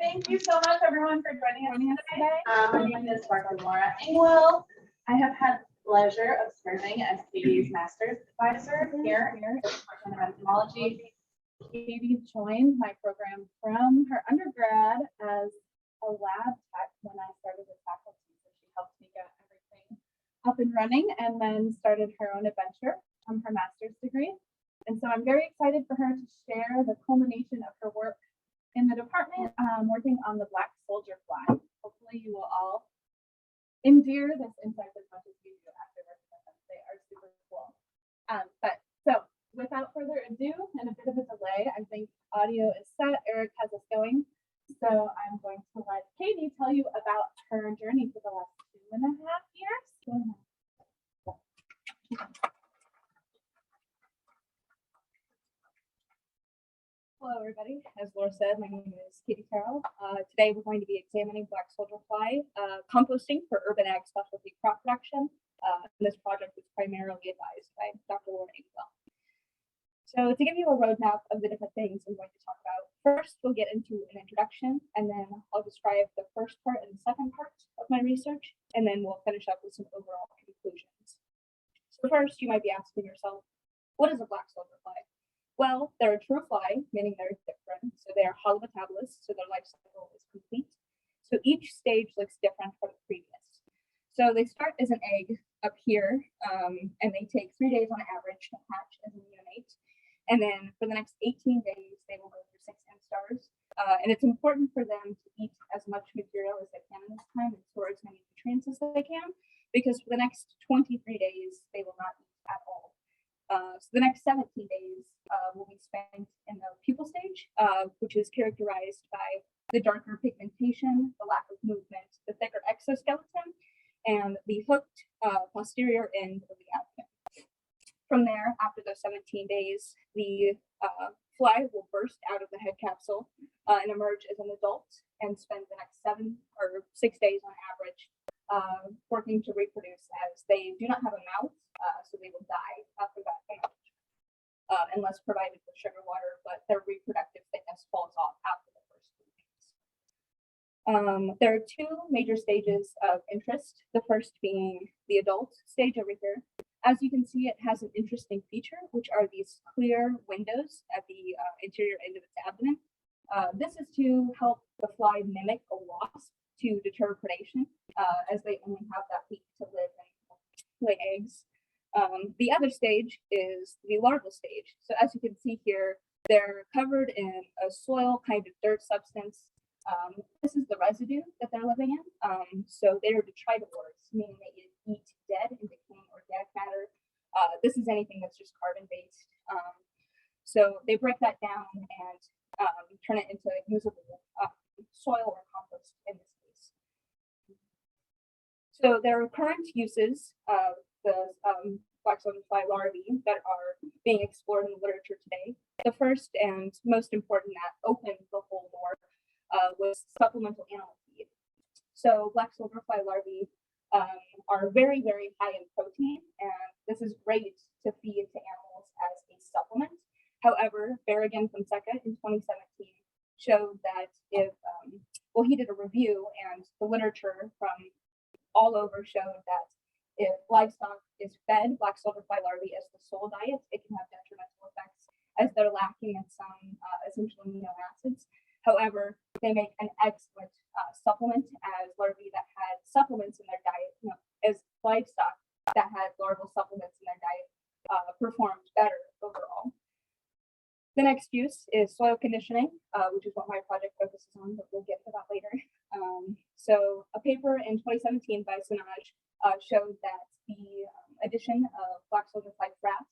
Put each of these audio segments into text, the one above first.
Thank you so much, everyone, for joining us today. My name is Dr. Laura Engwell. I have had the pleasure of serving as Caydee's master's advisor here at the Purdue Entomology. Caydee joined my program from her undergrad as a lab tech when I started as faculty. So she helped me get everything up and running and then started her own adventure from her master's degree. And so I'm very excited for her to share the culmination of her work in the department, working on the black soldier fly. Hopefully you will all endear this insect as much as we do after working with them. They are super cool. So without further ado and a bit of a delay, I think audio is set. Eric has us going. So I'm going to let Caydee tell you about her journey for the last 2.5 years. Go ahead. Hello, everybody. As Laura said, my name is Caydee Terrell. Today, we're going to be examining black soldier fly composting for urban ag specialty crop production. This project was primarily advised by Dr. Laura Engwell. So to give you a roadmap of the different things I'm going to talk about, first we'll get into an introduction, and then I'll describe the first part and the second part of my research, and then we'll finish up with some overall conclusions. So first, you might be asking yourself, what is a black soldier fly? Well, they're a true fly, meaning they're different. So they are holometabolists, so their life cycle is complete. So each stage looks different from the previous. So they start as an egg up here, and they take 3 days on average to hatch as a neonate. And then for the next 18 days, they will go through 6 instars. And it's important for them to eat as much material as they can in this time and store as many nutrients as they can, because for the next 23 days, they will not eat at all. So the next 17 days will be spent in the pupal stage, which is characterized by the darker pigmentation, the lack of movement, the thicker exoskeleton, and the hooked posterior end of the abdomen. From there, after those 17 days, the fly will burst out of the head capsule and emerge as an adult and spend the next 7 or 6 days on average working to reproduce, as they do not have a mouth, so they will die after that age, unless provided with sugar water, but their reproductive fitness falls off after the first 2 weeks. There are 2 major stages of interest, the first being the adult stage over here. As you can see, it has an interesting feature, which are these clear windows at the interior end of its abdomen. This is to help the fly mimic a wasp to deter predation, as they only have that week to live and lay eggs. The other stage is the larval stage. So as you can see here, they're covered in a soil kind of dirt substance. This is the residue that they're living in. So they are detritivores, meaning they eat dead and decaying organic matter. This is anything that's just carbon-based. So they break that down and turn it into usable soil or compost in this case. So there are current uses of the black soldier fly larvae that are being explored in the literature today. The first and most important that opened the whole door was supplemental animal feed. So black soldier fly larvae are very, very high in protein, and this is great to feed to animals as a supplement. However, Berrigan Fonseca in 2017 showed that if, he did a review, and the literature from all over showed that if livestock is fed black soldier fly larvae as the sole diet, it can have detrimental effects, as they're lacking in some essential amino acids. However, they make an excellent supplement as larvae that had supplements in their diet, as livestock that had larval supplements in their diet performed better overall. The next use is soil conditioning, which is what my project focuses on, but we'll get to that later. So a paper in 2017 by Sinaj showed that the addition of black soldier fly frass,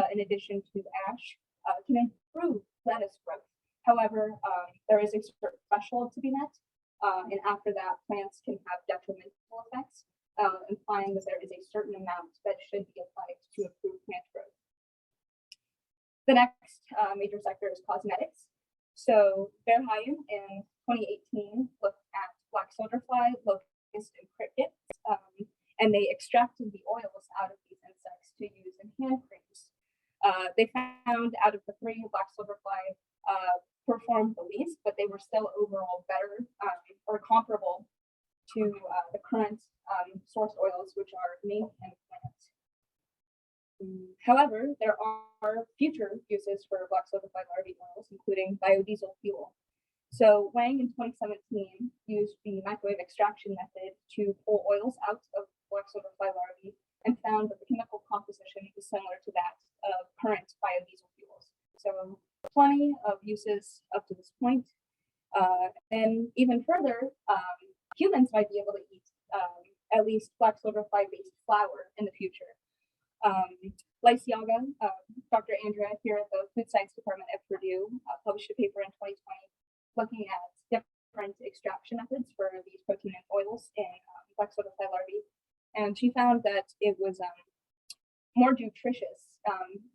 in addition to ash, can improve lettuce growth. However, there is a certain threshold to be met, and after that, plants can have detrimental effects, implying that there is a certain amount that should be applied to improve plant growth. The next major sector is cosmetics. So Verheyen in 2018 looked at black soldier fly, locust, and crickets, and they extracted the oils out of these insects to use in hand creams. They found out of the 3, black soldier fly performed the least, but they were were still overall better or comparable to the current source oils, which are made and plant. However, there are future uses for black soldier-fly larvae oils, including biodiesel fuel. So Wang in 2017 used the microwave extraction method to pull oils out of black soldier-fly larvae and found that the chemical composition was similar to that of current biodiesel fuels. So plenty of uses up to this point. And even further, humans might be able to eat at least black soldier-fly-based flour in the future. Lysiaga, Dr. Andrea here at the Food Science Department at Purdue published a paper in 2020 looking at different extraction methods for these protein and oils in black soldier-fly larvae. And she found that it was more nutritious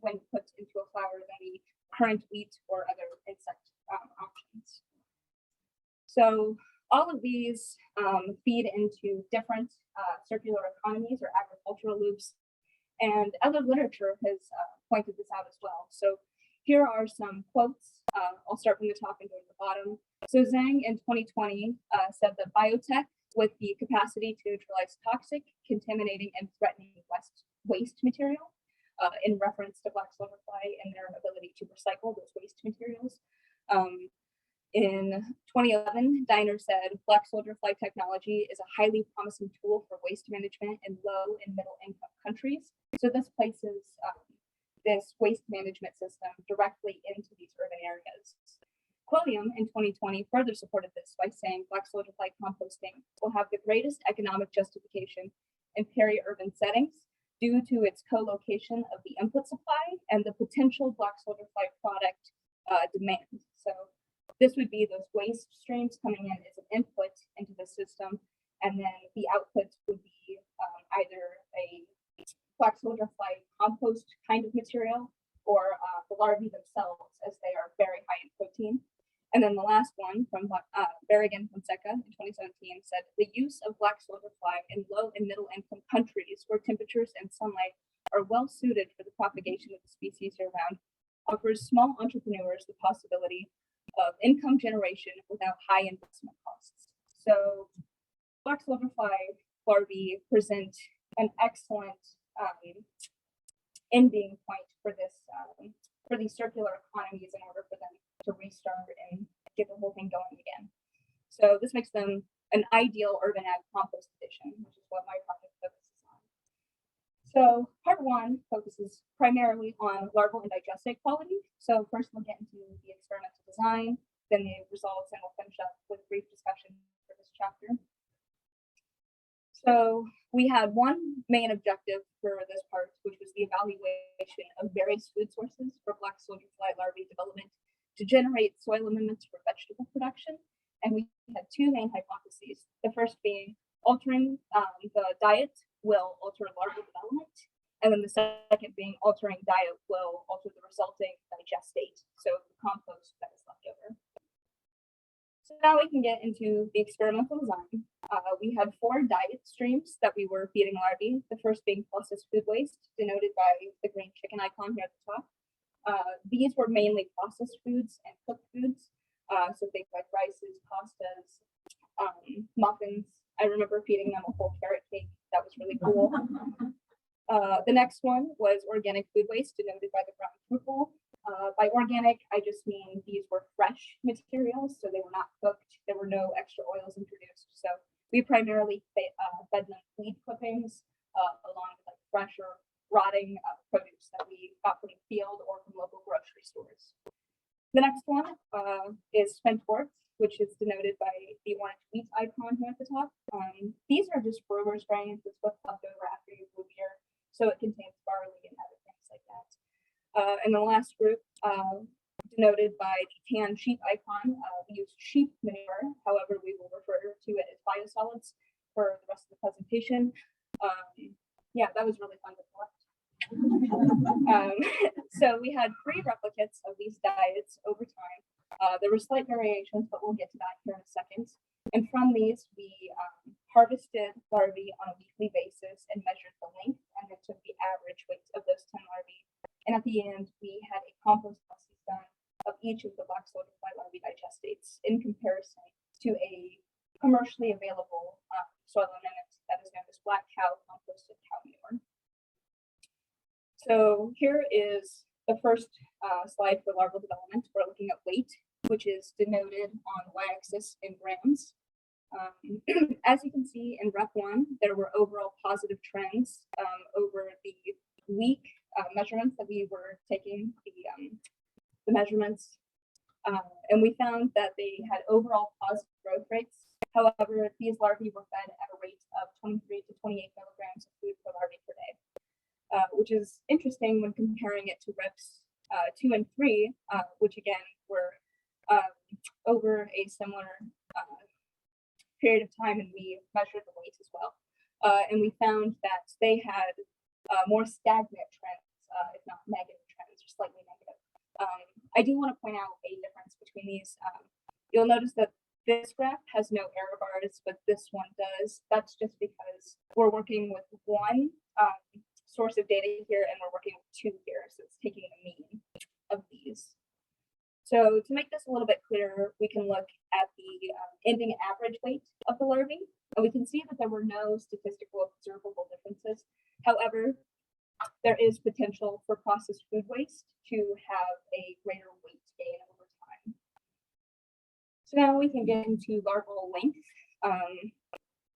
when put into a flour than the current wheat or other insect options. So all of these feed into different circular economies or agricultural loops, and other literature has pointed this out as well. So here are some quotes. I'll start from the top and go to the bottom. So Zhang in 2020 said that biotech with the capacity to neutralize toxic, contaminating, and threatening waste material in reference to black soldier-fly and their ability to recycle those waste materials. In 2011, Diner said black soldier-fly technology is a highly promising tool for waste management in low and middle income countries. So this places this waste management system directly into these urban areas. Quilliam in 2020 further supported this by saying black soldier-fly composting will have the greatest economic justification in peri-urban settings due to its co-location of the input supply and the potential black soldier-fly product demand. So this would be those waste streams coming in as an input into the system, and then the output would be either a black soldier-fly compost kind of material or the larvae themselves, as they are very high in protein. And then the last one from Berrigan Fonseca in 2017 said the use of black soldier-fly in low and middle income countries where temperatures and sunlight are well suited for the propagation of the species year-round offers small entrepreneurs the possibility of income generation without high investment costs. So black soldier-fly larvae present an excellent ending point for this for these circular economies in order for them to restart and get the whole thing going again. So this makes them an ideal urban ag compost addition, which is what my project focuses on. So part one focuses primarily on larval and digestate quality. So first we'll get into the experimental design, then the results, and we'll finish up with a brief discussion for this chapter. So we had one main objective for this part, which was the evaluation of various food sources for black soldier-fly larvae development to generate soil amendments for vegetable production. And we had two main hypotheses. The first being altering the diet will alter larval development. And then the second being altering diet will alter the resulting digestate, so the compost that is left over. So now we can get into the experimental design. We had 4 diet streams that we were feeding larvae, the first being processed food waste, denoted by the green chicken icon here at the top. These were mainly processed foods and cooked foods, so things like rices, pastas, muffins. I remember feeding them a whole carrot cake. That was really cool. The next one was organic food waste, denoted by the brown fruit bowl. By organic, I just mean these were fresh materials, so they were not cooked. There were no extra oils introduced. So we primarily fed them weed clippings along with like fresh or rotting produce that we got from the field or from local grocery stores. The next one is spent worts, which is denoted by the orange wheat icon here at the top. These are just brewer's grains. It's what's left over after you brew beer. So it contains barley and other things like that. And the last group, denoted by the tan sheep icon, we use sheep manure. However, we will refer to it as biosolids for the rest of the presentation. Yeah, that was really fun to collect. So we had 3 replicates of these diets over time. There were slight variations, but we'll get to that here in a second. And from these, we harvested larvae on a weekly basis and measured the length and then took the average weight of those 10 larvae. And at the end, we had a compost analysis done of each of the black soldier-fly larvae digestates in comparison to a commercially available soil amendment that is known as black cow composted cow manure. So here is the first slide for larval development. We're looking at weight, which is denoted on the y-axis in grams. As you can see in Rep 1, there were overall positive trends over the week measurements that we were taking, the measurements, and we found that they had overall positive growth rates. However, these larvae were fed at a rate of 23 to 28 milligrams of food per larvae per day, which is interesting when comparing it to reps 2 and 3, which again were over a similar period of time, and we measured the weight as well. And we found that they had more stagnant trends, if not negative trends, or slightly negative. I do want to point out a difference between these. You'll notice that this graph has no error bars, but this one does. That's just because we're working with one source of data here, and we're working with 2 here, so it's taking the mean of these. So to make this a little bit clearer, we can look at the ending average weight of the larvae, and we can see that there were no statistical observable differences. However, there is potential for processed food waste to have a greater weight gain over time. So now we can get into larval length.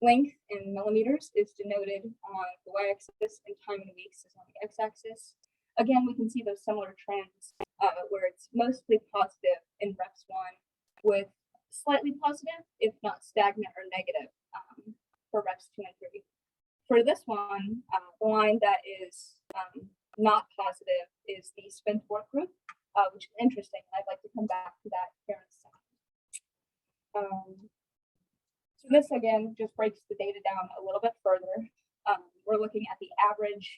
Length in millimeters is denoted on the y-axis, and time in weeks is on the x-axis. Again, we can see those similar trends where it's mostly positive in reps 1, with slightly positive, if not stagnant or negative, for reps 2 and 3. For this one, the line that is not positive is the spent work group, which is interesting. I'd like to come back to that here in a second. So this again just breaks the data down a little bit further. We're looking at the average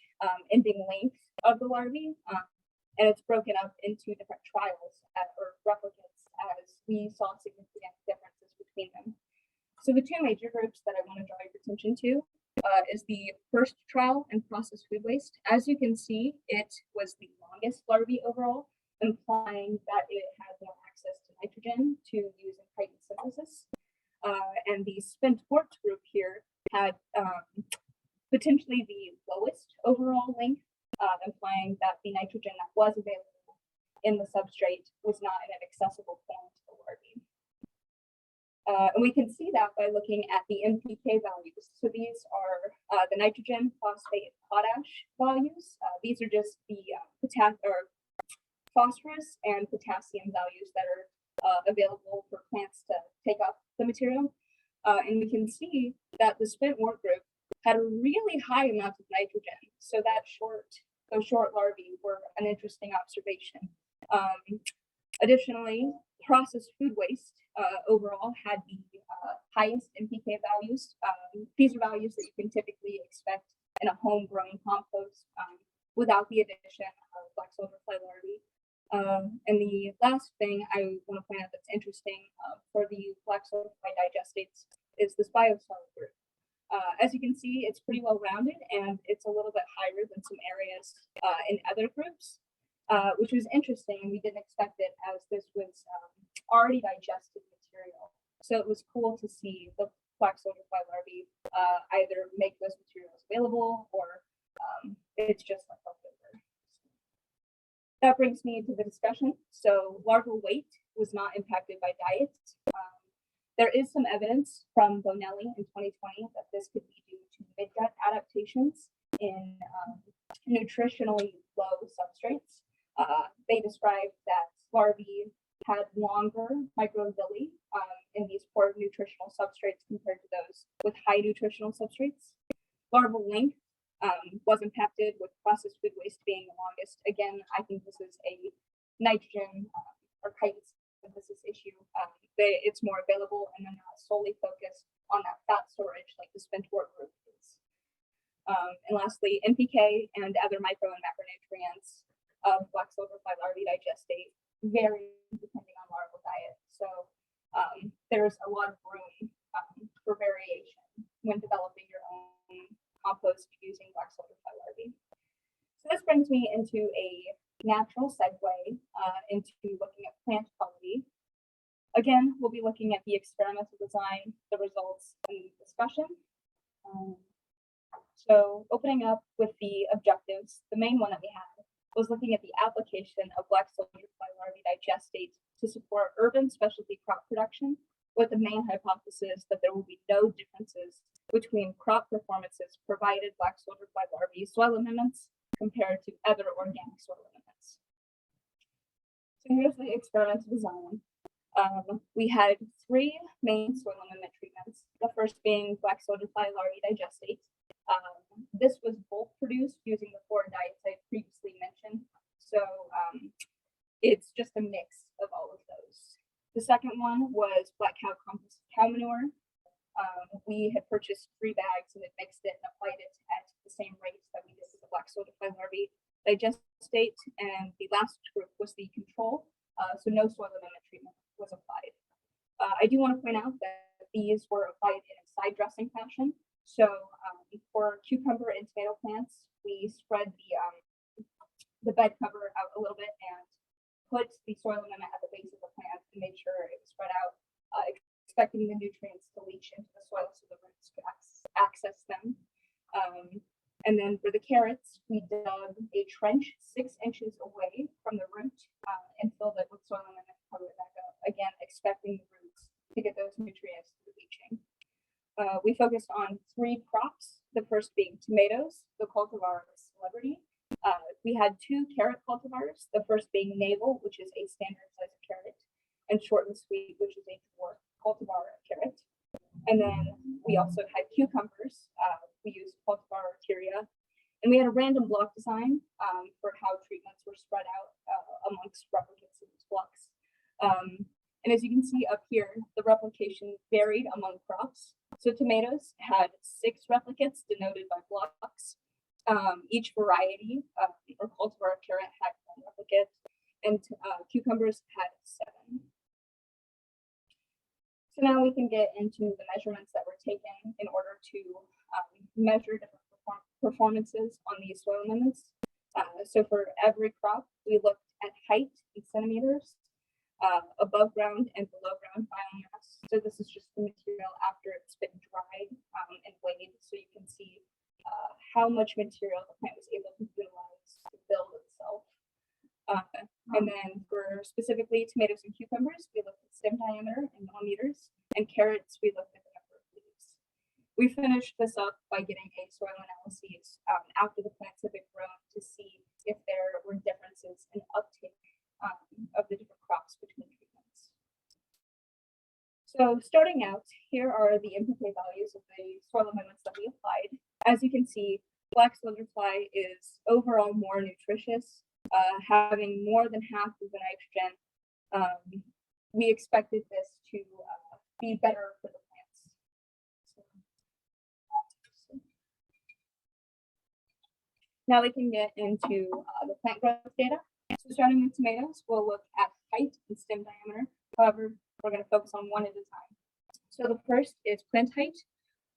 ending length of the larvae, and it's broken up into different trials or replicates, as we saw significant differences between them. So the 2 major groups that I want to draw your attention to is the first trial in processed food waste. As you can see, it was the longest larvae overall, implying that it had more access to nitrogen to use in chitin synthesis. And the spent worked group here had potentially the lowest overall length, implying that the nitrogen that was available in the substrate was not in an accessible form to the larvae. And we can see that by looking at the NPK values. So these are the nitrogen, phosphate, potash values. These are just the phosphorus and potassium values that are available for plants to take up the material. And we can see that the spent work group had a really high amount of nitrogen. So those short larvae were an interesting observation. Additionally, processed food waste overall had the highest NPK values. These are values that you can typically expect in a homegrown compost without the addition of black soldier fly larvae. And the last thing I want to point out that's interesting for the black soldier fly digestates is this biosolid group. As you can see, it's pretty well rounded, and it's a little bit higher than some areas in other groups, which was interesting, and we didn't expect it, as this was already digested material. So it was cool to see the black soldier fly larvae either make those materials available, or it's just like leftover. That brings me to the discussion. So larval weight was not impacted by diet. There is some evidence from Bonelli in 2020 that this could be due to midgut adaptations in nutritionally low substrates. They described that larvae had longer microvilli in these poor nutritional substrates compared to those with high nutritional substrates. Larval length was impacted, with processed food waste being the longest. Again, I think this is a nitrogen or chitin synthesis issue. It's more available, and they're not solely focused on that fat storage like the spent work group is. And lastly, NPK and other micro and macronutrients of black soldier fly larvae digestate vary depending on larval diet. So there's a lot of room for variation when developing your own compost using black soldier fly larvae. So this brings me into a natural segue into looking at plant quality. Again, we'll be looking at the experimental design, the results, and the discussion. So opening up with the objectives, the main one that we had was looking at the application of black soldier fly larvae digestate to support urban specialty crop production, with the main hypothesis that there will be no differences between crop performances provided black soldier fly larvae soil amendments compared to other organic soil amendments. So here's the experimental design. We had 3 main soil amendment treatments, the first being black soldier fly larvae digestate. This was bulk produced using the 4 diets I previously mentioned, so it's just a mix of all of those. The second one was black cow compost cow manure. We had purchased 3 bags and had mixed it and applied it at the same rate that we did with the black soldier fly larvae digestate, and the last group was the control, so no soil amendment treatment was applied. I do want to point out that these were applied in a side dressing fashion. So for cucumber and tomato plants, we spread the bed cover out a little bit and put the soil amendment at the base of the plant and made sure it was spread out, expecting the nutrients to leach into the soil so the roots could access them. And then for the carrots, we dug a trench 6 inches away from the root and filled it with soil amendment and covered it back up, again, expecting the roots to get those nutrients through leaching. We focused on 3 crops, the first being tomatoes, the cultivar Celebrity. We had 2 carrot cultivars, the first being Navel, which is a standard size carrot, and Short and Sweet, which is a dwarf cultivar carrot. And then we also had cucumbers. We used cultivar Arteria. And we had a random block design for how treatments were spread out amongst replicates in these blocks. And as you can see up here, the replication varied among crops. So tomatoes had 6 replicates denoted by blocks. Each variety or cultivar carrot had 1 replicate, and cucumbers had 7. So now we can get into the measurements that were taken in order to measure different performances on these soil amendments. So for every crop, we looked at height in centimeters, above ground and below ground biomass. So this is just the material after it's been dried and weighed, so you can see how much material the plant was able to utilize to build itself. And then for specifically tomatoes and cucumbers, we looked at stem diameter in millimeters, and carrots, we looked at the number of leaves. We finished this up by getting a soil analysis after the plants had been grown to see if there were differences in uptake of the different crops between treatments. So starting out, here are the NPK values of the soil amendments that we applied. As you can see, black soldier fly is overall more nutritious, having more than half of the nitrogen. We expected this to be better for the plants. Now we can get into the plant growth data. So starting with tomatoes, we'll look at height and stem diameter. However, we're going to focus on one at a time. So the first is plant height.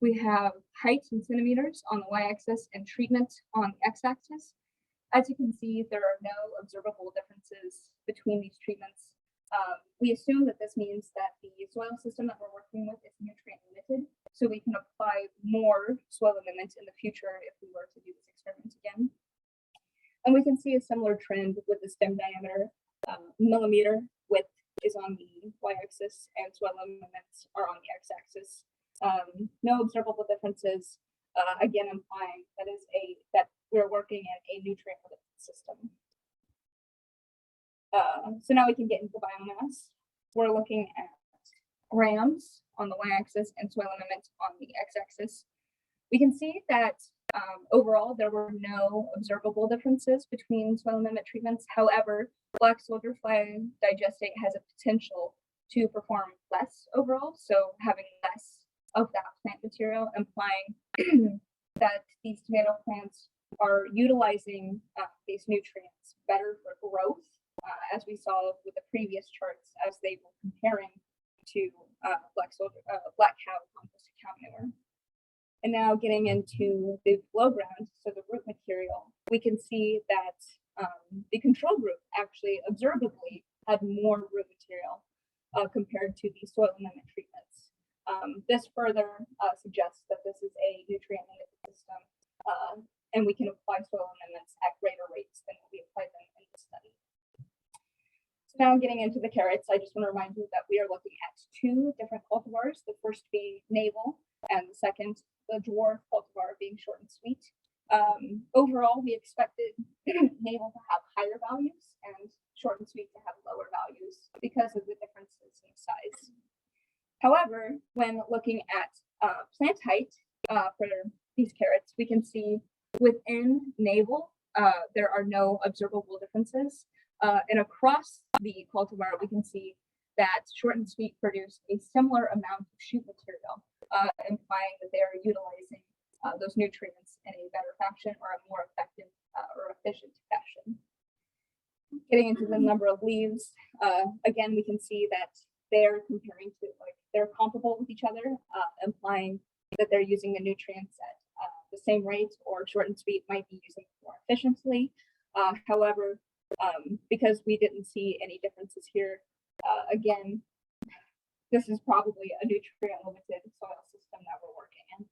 We have height in centimeters on the y-axis and treatment on the x-axis. As you can see, there are no observable differences between these treatments. We assume that this means that the soil system that we're working with is nutrient limited, so we can apply more soil amendment in the future if we were to do this experiment again. And we can see a similar trend with the stem diameter. Millimeter width is on the y-axis and soil amendments are on the x-axis. No observable differences, again implying that we're working in a nutrient limited system. So now we can get into biomass. We're looking at grams on the y-axis and soil amendment on the x-axis. We can see that overall there were no observable differences between soil amendment treatments. However, black soldier fly digestate has a potential to perform less overall, so having less of that plant material, implying that these tomato plants are utilizing these nutrients better for growth, as we saw with the previous charts as they were comparing to black cow compost cow manure. And now getting into the below ground, so the root material, we can see that the control group actually observably had more root material. compared to the soil amendment treatments. This further suggests that this is a nutrient limited system, and we can apply soil amendments at greater rates than we applied them in the study. So now getting into the carrots, I just want to remind you that we are looking at two different cultivars, the first being navel, and the second, the dwarf cultivar, being short and sweet. Overall, we expected navel to have higher values and short and sweet to have lower values because of the differences in size. However, when looking at plant height for these carrots, we can see within navel, there are no observable differences. And across the cultivar, we can see that short and sweet produce a similar amount of shoot material, implying that they are utilizing those nutrients in a better fashion or a more effective or efficient fashion. Getting into the number of leaves, again, we can see that they're comparing to, they're comparable with each other, implying that they're using the nutrients at the same rate, or short and sweet might be using it more efficiently. However, because we didn't see any differences here, again, this is probably a nutrient limited soil system that we're working in.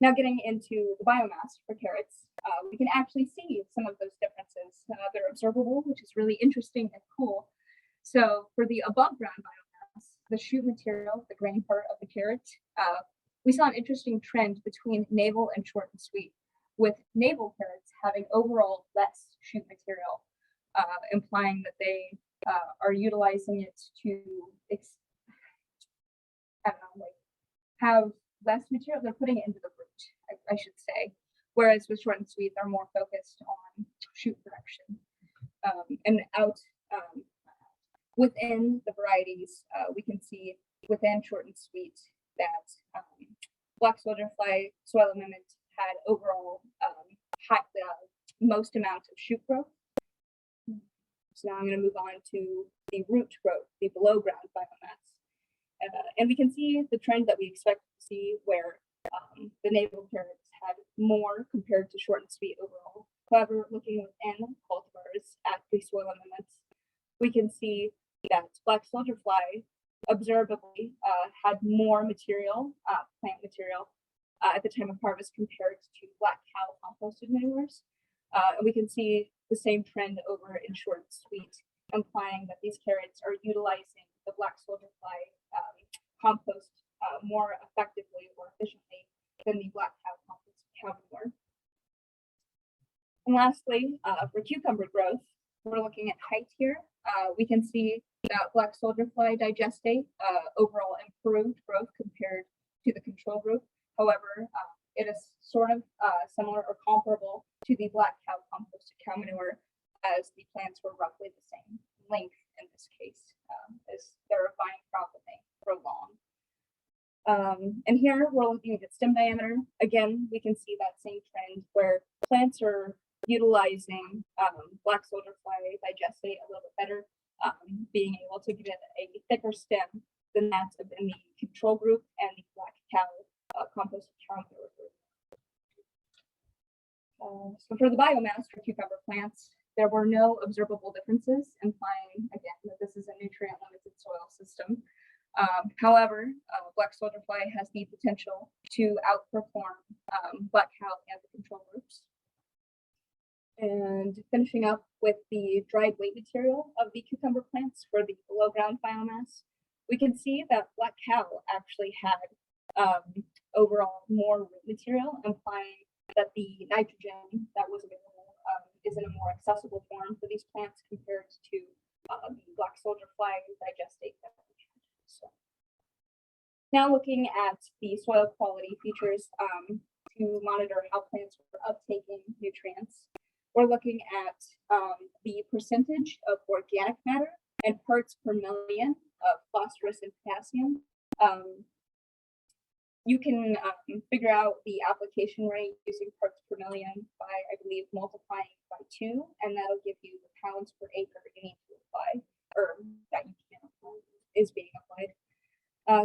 Now getting into the biomass for carrots, we can actually see some of those differences. They're observable, which is really interesting and cool. So for the above ground biomass, the shoot material, the grain part of the carrot, we saw an interesting trend between navel and short and sweet, with navel carrots having overall less shoot material, implying that they are utilizing it to, have less material. They're putting it into the root, I should say. Whereas with short and sweet, they're more focused on shoot production. And within the varieties, we can see within short and sweet that black soldier fly soil amendment had overall the most amount of shoot growth. So now I'm going to move on to the root growth, the below ground biomass. And we can see the trend that we expect to see, where the navel carrots had more compared to short and sweet overall. However, looking within cultivars at the soil amendments, we can see that black soldier fly observably had more material, plant material, at the time of harvest compared to black cow composted manures. And we can see the same trend over in short and sweet, implying that these carrots are utilizing the black soldier fly compost more effectively or efficiently than the black cow compost cow manure. And lastly, for cucumber growth, we're looking at height here. We can see that black soldier fly digestate overall improved growth compared to the control group. However, it is sort of similar or comparable to the black cow composted cow manure, as the plants were roughly the same length in this case, as they're a vine crop and they grow long. And here we're looking at stem diameter. Again, we can see that same trend where plants are utilizing black soldier fly digestate a little bit better, being able to get a thicker stem than that in the control group and the black cow composted cow manure group. So for the biomass for cucumber plants, there were no observable differences, implying again that this is a nutrient limited soil system. However, black soldier fly has the potential to outperform black cow and the control groups. And finishing up with the dried weight material of the cucumber plants for the below ground biomass, we can see that black cow actually had overall more root material, implying that the nitrogen that was available is in a more accessible form for these plants compared to the black soldier fly digestate that we had. So now looking at the soil quality features to monitor how plants were uptaking nutrients, we're looking at the percentage of organic matter and parts per million of phosphorus and potassium. You can figure out the application rate using parts per million by, I believe, multiplying by 2, and that'll give you the pounds per acre you need to apply, or that you can apply, is being applied.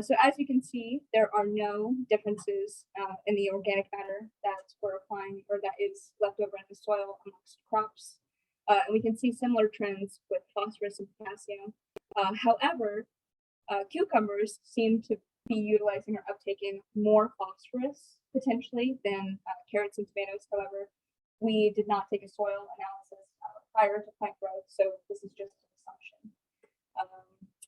So as you can see, there are no differences in the organic matter that we're applying or that is left over in the soil amongst crops. And we can see similar trends with phosphorus and potassium. However, cucumbers seem to be utilizing or uptaking more phosphorus potentially than carrots and tomatoes. However, we did not take a soil analysis prior to plant growth, so this is just an assumption.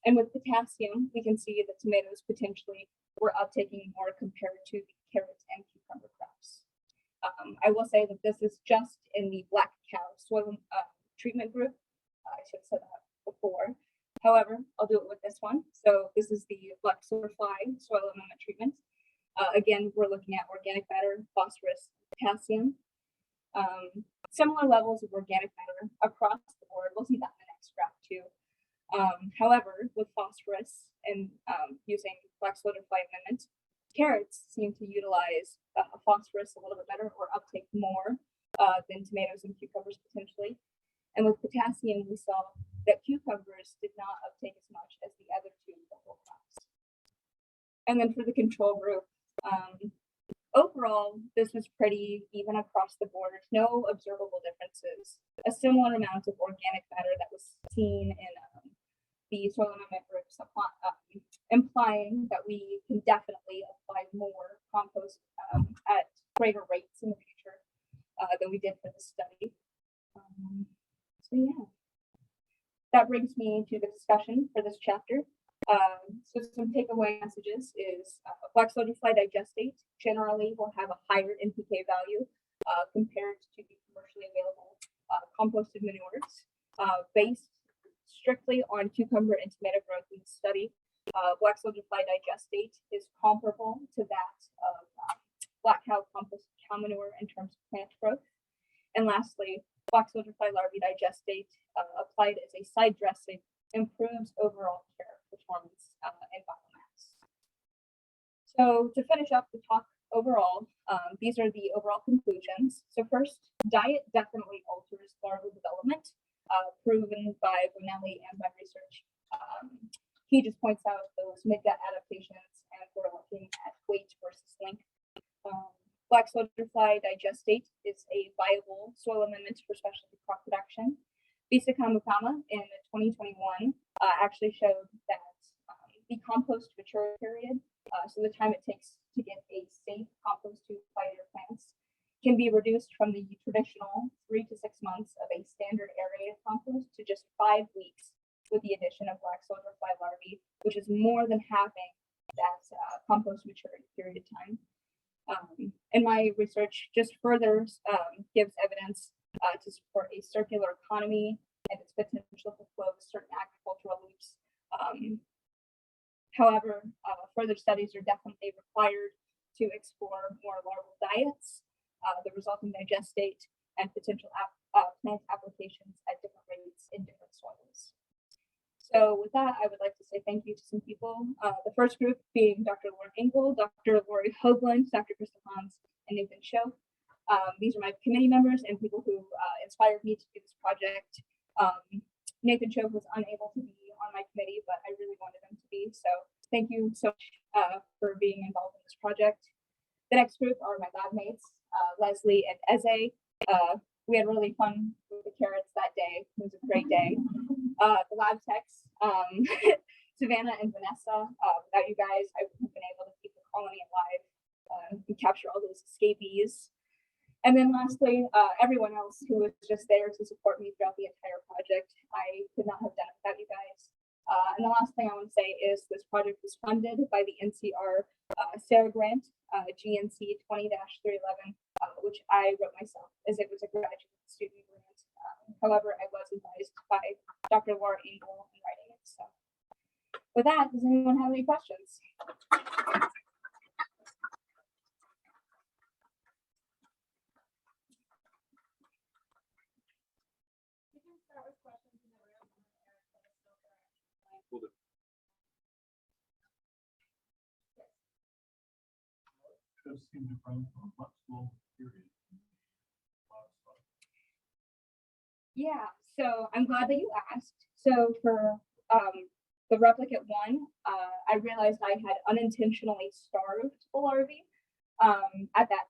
And with potassium, we can see that tomatoes potentially were uptaking more compared to the carrot and cucumber crops. I will say that this is just in the black cow soil treatment group. I should have said that before. However, I'll do it with this one. So this is the black soil fly soil amendment treatment. Again, we're looking at organic matter, phosphorus, potassium. Similar levels of organic matter across the board. We'll see that in the next graph too. However, with phosphorus and using black soil fly amendment, carrots seem to utilize phosphorus a little bit better or uptake more than tomatoes and cucumbers potentially. And with potassium, we saw that cucumbers did not uptake as much as the other two local crops. And then for the control group, overall, this was pretty even across the board. No observable differences. A similar amount of organic matter that was seen in the soil amendment groups, implying that we can definitely apply more compost at greater rates in the future than we did for the study. So yeah, that brings me to the discussion for this chapter. So some takeaway messages is black soldier fly digestate generally will have a higher NPK value compared to the commercially available composted manures. Based strictly on cucumber and tomato growth in the study, black soldier fly digestate is comparable to that of black cow composted cow manure in terms of plant growth. And lastly, black soldier fly larvae digestate applied as a side dressing improves overall care performance and biomass. So to finish up the talk overall, these are the overall conclusions. So first, diet definitely alters larval development, proven by Bonelli and by research. He just points out those mid-gut adaptations, and we're looking at weight versus length. Black soldier fly digestate is a viable soil amendment for specialty crop production. Visa Kamukama in 2021 actually showed that the compost maturity period, so the time it takes to get a safe compost to apply to your plants, can be reduced from the traditional 3 to 6 months of a standard aerated compost to just 5 weeks with the addition of black soldier fly larvae, which is more than halving that compost maturity period of time. And my research just further gives evidence to support a circular economy and its potential to close certain agricultural loops. However, further studies are definitely required to explore more larval diets, the resulting digestate, and potential plant applications at different rates in different soils. So with that, I would like to say thank you to some people. The first group being Dr. Lauren Engel, Dr. Lori Hoagland, Dr. Krista Hans, and Nathan Cho. These are my committee members and people who inspired me to do this project. Nathan Cho was unable to be on my committee, but I really wanted him to be. So thank you so much for being involved in this project. The next group are my lab mates, Leslie and Eze. We had really fun with the carrots that day. It was a great day. The lab techs, Savannah and Vanessa. Without you guys, I wouldn't have been able to keep the colony alive and capture all those escapees. And then lastly, everyone else who was just there to support me throughout the entire project. I could not have done it without you guys. And the last thing I want to say is this project was funded by the NCR SARA grant, GNC 20-311, which I wrote myself as it was a graduate student grant. However, I was advised by Dr. Laura Engel in writing it. So with that, does anyone have any questions? Seem to run for a much longer period. Yeah, so I'm glad that you asked. So for the replicate one, I realized I had unintentionally starved the larvae at that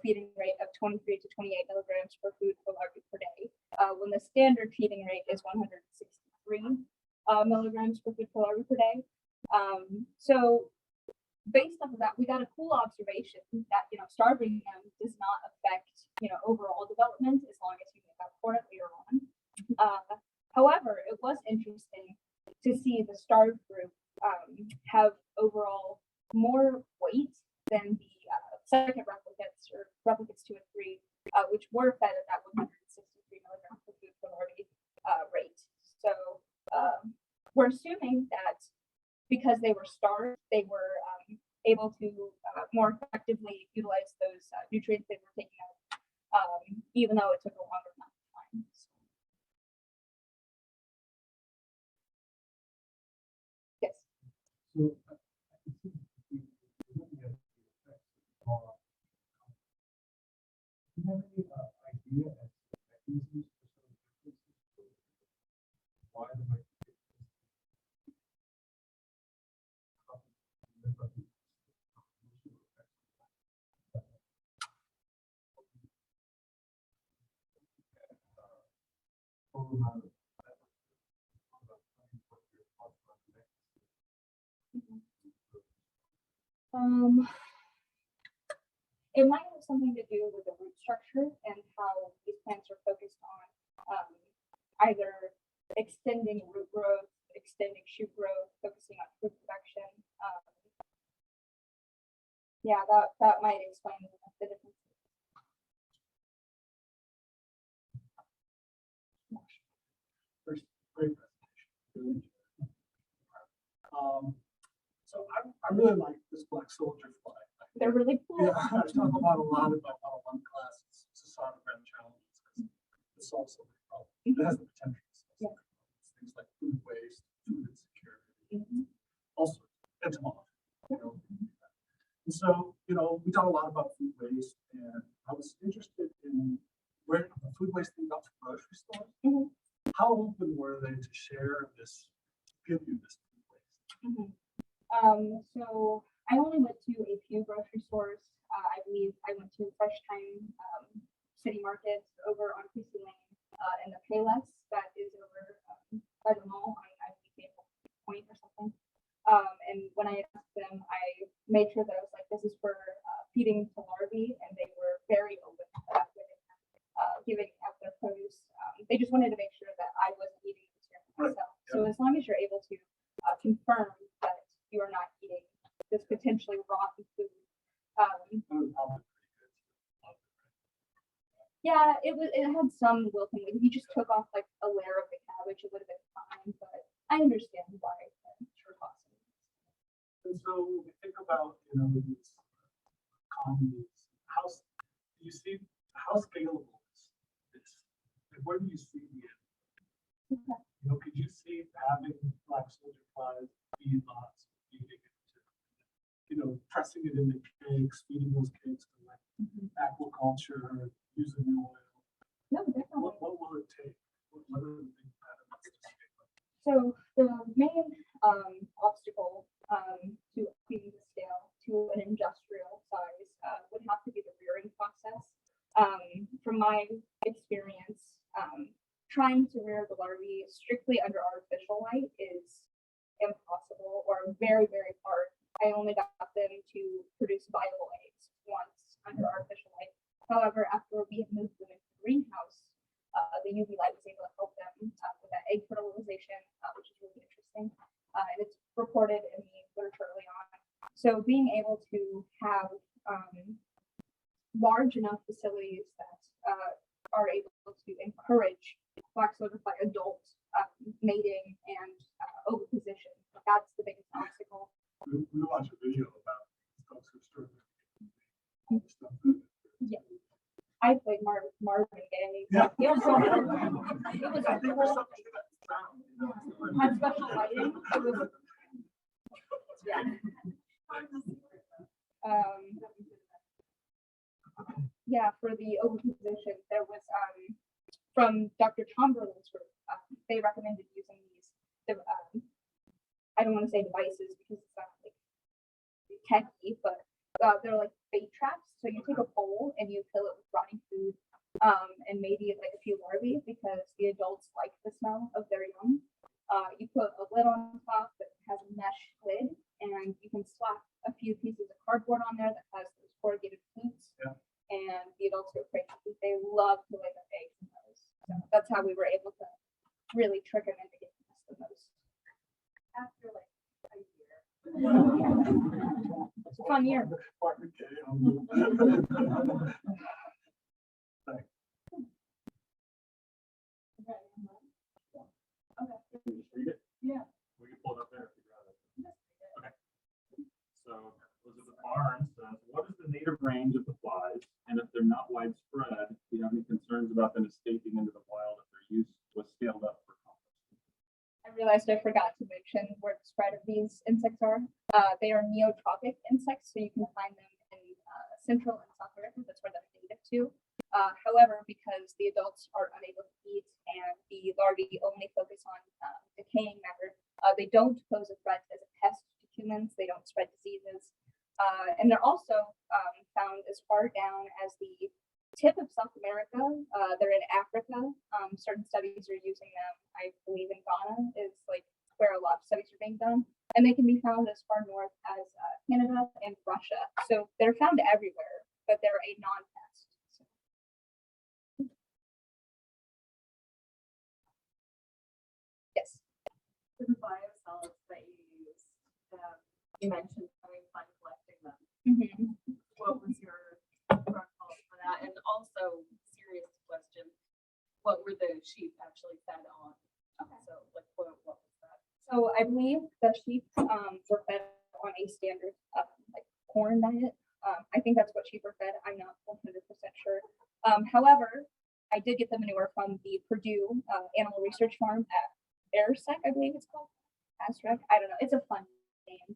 feeding rate of 23 to 28 milligrams per food per larvae per day, when the standard feeding rate is 163. milligrams per food per larva per day. So based off of that, we got a cool observation that, starving them does not affect, overall development as long as you make up for it later on. However, it was interesting to see the starved group have overall more weight than the second replicates, or replicates 2 and 3, which were fed at that 163 milligrams per food per larvae rate. So we're assuming that because they were starved, they were able to more effectively utilize those nutrients they were taking out, even though it took a longer amount of time. Yes. So I can see you're looking at the effects of raw. Do you have any idea as to mechanisms for some differences? Why there might be It might have something to do with the root structure and how these plants are focused on either extending root growth, extending shoot growth, focusing on fruit production. Yeah, that might explain the difference. First, great presentation. So I really like this black soldier fly. They're really cool. Yeah, I talk about a lot about how one class is sociogram challenges because it solves so many problems. It has the potential to solve things like food waste, food insecurity, also entomology. And so, we talk a lot about food waste, and I was interested in where the food waste thing got to grocery stores. How open were they to share this, give you this food waste? So I only went to a few grocery stores. I believe I went to Fresh Time City Market over on Creasy Lane, and the Payless that is over by the mall on I believe Point or something. And when I asked them, I made sure that I was like, this is for feeding to larvae, and they were very open about giving out their produce. They just wanted to make sure that I wasn't eating the material myself. So as long as you're able to confirm that you are not eating this potentially rotten food. Yeah, it had some wilting. If you just took off like a layer of the cabbage, it would have been fine. But I understand why it's possible. And so when we think about these economies, do you see how scalable is this? And where do you see the end? Okay. Could you see having black soldier flies feed lots, feeding it to, pressing it into cakes, feeding those cakes to like aquaculture, using the oil? No, definitely. What will it take? What are the big benefits to scale? So the main obstacle to upping the scale to an industrial size would have to be the rearing process. From my experience, trying to rear the larvae strictly under artificial light is impossible or very, very hard. I only got them to produce viable eggs once under artificial light. However, after we had moved them into the greenhouse, the UV light was able to help them with that egg fertilization, which is really interesting. And it's reported in the literature early on. So being able to have large enough facilities that are able to encourage black soldier fly adult mating and oviposition. That's the biggest obstacle. We watched a video about folks who started stuff. Yeah. I played Marvin Gaye. Yeah. It was so hard. It was I think there's cool. something to that sound. Had special lighting. It was, yeah. Yeah, for the oviposition, there was from Dr. Chamberlain's group, they recommended using these. I don't want to say devices because it's not like techy, but they're like bait traps. So you take a bowl and you fill it with rotting food, and maybe like a few larvae because the adults like the smell of their young. You put a lid on top that has a mesh lid, and you can slap a few pieces of cardboard on there that has those corrugated flutes. Yeah. And the adults go crazy. They love to lay their eggs in those. So that's how we were able to really trick them into getting us the most. After like a year. It's a fun year. Can you just read it? Yeah. We can pull it up there if you grab it. Okay. So Elizabeth Barnes says, what is the native range of the flies? And if they're not widespread, do you have any concerns about them escaping into the wild if their use was scaled up for composting? I realized I forgot to mention where the spread of these insects are. They are neotropic insects, so you can find them in Central and South America. That's where they're native to. However, because the adults are unable to eat and the larvae only focus on decaying matter, they don't pose a threat as a pest to humans. They don't spread diseases. And they're also found as far down as the tip of South America. They're in Africa. Certain studies are using them. I believe in Ghana is like where a lot of studies are being done. And they can be found as far north as Canada and Russia. So they're found everywhere, but they're a non-pest. Yes. For the biosolids that you use, you mentioned having fun collecting them. What was your protocol for that? And also, serious question, what were the sheep actually fed on? Okay. So, like, what was that? So I believe the sheep were fed on a standard like corn diet. I think that's what sheep were fed. I'm not 100% sure. However, I did get the manure from the Purdue Animal Research Farm at AirSec, I believe it's called. ASREC. I don't know. It's a fun name.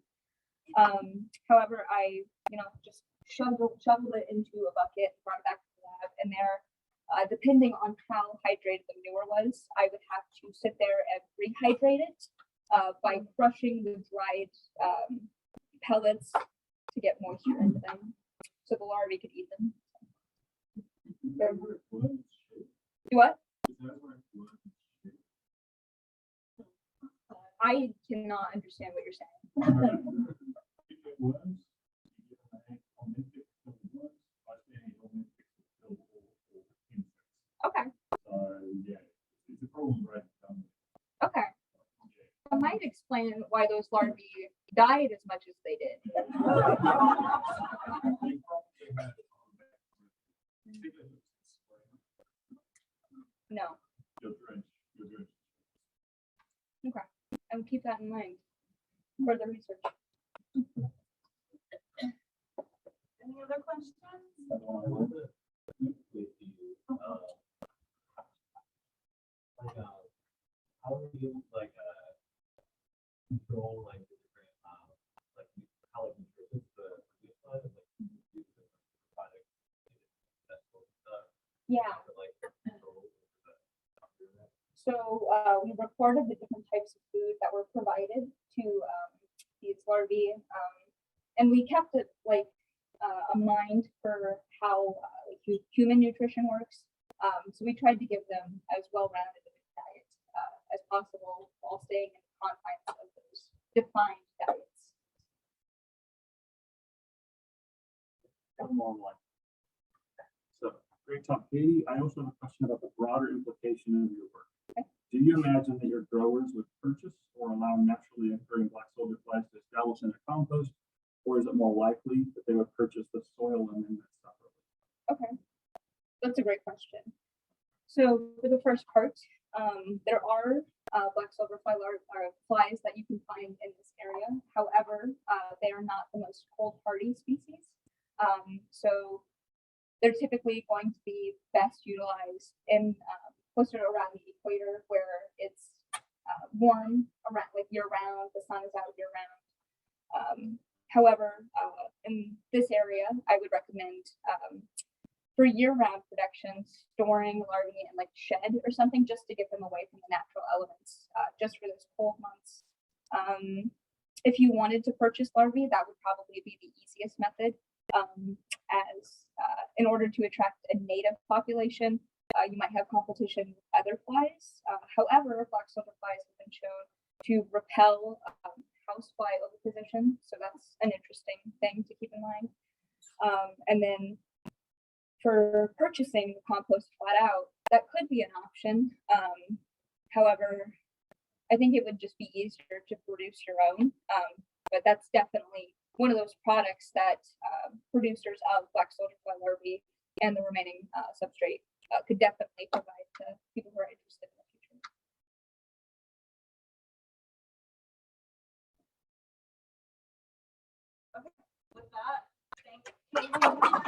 However, I just shoveled it into a bucket, brought it back to the lab, and there, depending on how hydrated the manure was, I would have to sit there and rehydrate it by crushing the dried pellets to get moisture into them, so the larvae could eat them. Do what? I cannot understand what you're saying. Okay. Okay. That might explain why those larvae died as much as they did. No. Okay. I will keep that in mind for the research. Any other questions? How do you control the different how nutritious the product Yeah. So we recorded the different types of food that were provided to these larvae, and we kept it a mind for how human nutrition works. So we tried to give them as well-rounded a diet as possible while staying in the confines of those defined diets. So great talk, Caydee. I also have a question about the broader implication of your work. Okay. Do you imagine that your growers would purchase or allow naturally occurring black soldier flies to establish in their compost, or is it more likely that they would purchase the soil amendment separately? Okay, that's a great question. So for the first part, there are black soldier flies that you can find in this area. However, they are not the most cold hardy species. So they're typically going to be best utilized in closer to around the equator, where it's warm around year round. The sun is out year round. However, in this area, I would recommend for year-round production, storing larvae in shed or something, just to get them away from the natural elements, just for those cold months. If you wanted to purchase larvae, that would probably be the easiest method, as in order to attract a native population, you might have competition with other flies. However, black soldier flies have been shown to repel housefly oviposition, so that's an interesting thing to keep in mind. And then for purchasing the compost flat out, that could be an option. However, I think it would just be easier to produce your own, but that's definitely one of those products that producers of black soldier fly larvae and the remaining substrate could definitely provide to people who are interested in the future. With that, thank you.